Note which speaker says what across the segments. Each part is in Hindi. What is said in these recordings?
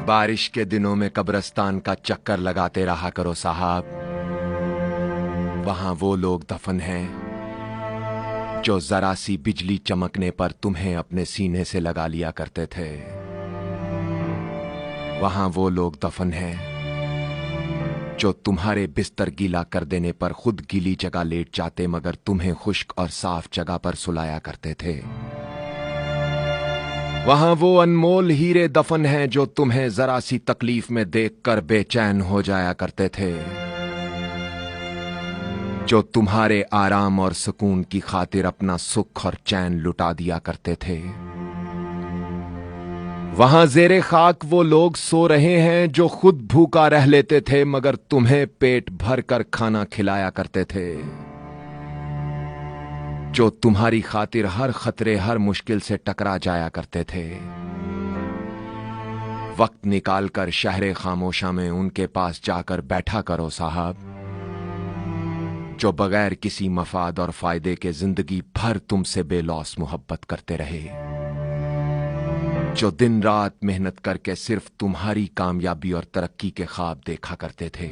Speaker 1: बारिश के दिनों में कब्रिस्तान का चक्कर लगाते रहा करो साहब। वहां वो लोग दफन हैं जो जरा सी बिजली चमकने पर तुम्हें अपने सीने से लगा लिया करते थे। वहां वो लोग दफन हैं जो तुम्हारे बिस्तर गीला कर देने पर खुद गीली जगह लेट जाते मगर तुम्हें खुश्क और साफ जगह पर सुलाया करते थे। वहां वो अनमोल हीरे दफन हैं जो तुम्हें जरा सी तकलीफ में देखकर बेचैन हो जाया करते थे, जो तुम्हारे आराम और सुकून की खातिर अपना सुख और चैन लुटा दिया करते थे। वहां जेरे खाक वो लोग सो रहे हैं जो खुद भूखा रह लेते थे मगर तुम्हें पेट भर कर खाना खिलाया करते थे, जो तुम्हारी खातिर हर खतरे हर मुश्किल से टकरा जाया करते थे। वक्त निकालकर शहरे खामोशा में उनके पास जाकर बैठा करो साहब, जो बगैर किसी मफाद और फायदे के जिंदगी भर तुमसे बेलौस मोहब्बत करते रहे, जो दिन रात मेहनत करके सिर्फ तुम्हारी कामयाबी और तरक्की के ख्वाब देखा करते थे।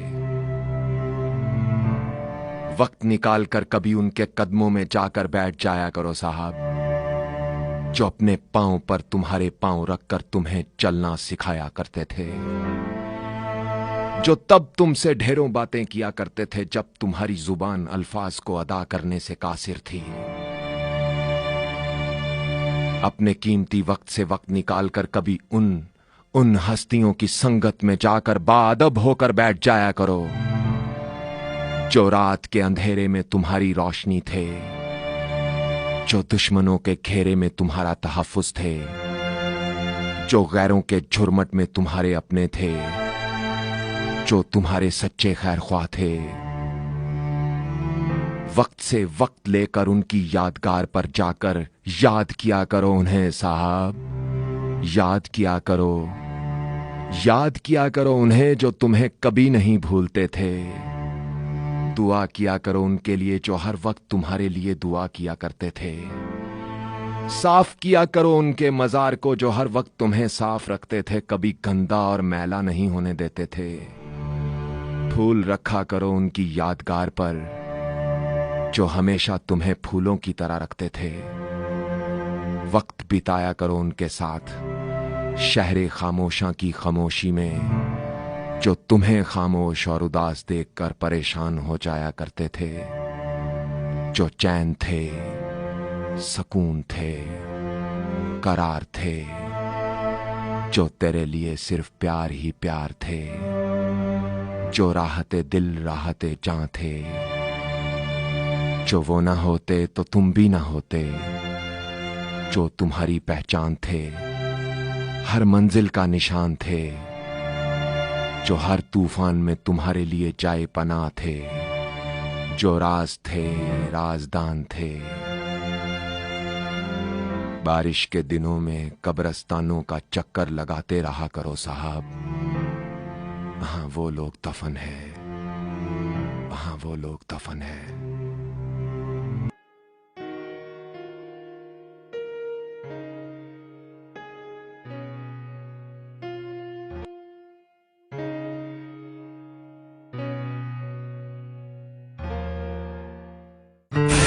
Speaker 1: वक्त निकालकर कभी उनके कदमों में जाकर बैठ जाया करो साहब, जो अपने पांव पर तुम्हारे पांव रखकर तुम्हें चलना सिखाया करते थे, जो तब तुमसे ढेरों बातें किया करते थे जब तुम्हारी जुबान अल्फाज को अदा करने से कासिर थी। अपने कीमती वक्त से वक्त निकालकर कभी उन हस्तियों की संगत में जाकर बाअदब होकर बैठ जाया करो, जो रात के अंधेरे में तुम्हारी रोशनी थे, जो दुश्मनों के घेरे में तुम्हारा तहफ्फुज़ थे, जो गैरों के झुरमट में तुम्हारे अपने थे, जो तुम्हारे सच्चे खैर ख्वाह थे। वक्त से वक्त लेकर उनकी यादगार पर जाकर याद किया करो उन्हें साहब, याद किया करो उन्हें जो तुम्हें कभी नहीं भूलते थे। दुआ किया करो उनके लिए जो हर वक्त तुम्हारे लिए दुआ किया करते थे। साफ किया करो उनके मजार को जो हर वक्त तुम्हें साफ रखते थे, कभी गंदा और मैला नहीं होने देते थे। फूल रखा करो उनकी यादगार पर जो हमेशा तुम्हें फूलों की तरह रखते थे। वक्त बिताया करो उनके साथ शहरे खामोशा की खामोशी में, जो तुम्हें खामोश और उदास देखकर परेशान हो जाया करते थे, जो चैन थे, सुकून थे, करार थे, जो तेरे लिए सिर्फ प्यार ही प्यार थे, जो राहते दिल राहते जान थे, जो वो ना होते तो तुम भी ना होते, जो तुम्हारी पहचान थे, हर मंजिल का निशान थे, जो हर तूफान में तुम्हारे लिए जाए पनाह थे, जो राज थे राजदान थे। बारिश के दिनों में कब्रिस्तानों का चक्कर लगाते रहा करो साहब। वहां वो लोग दफन है, वहां वो लोग दफन है।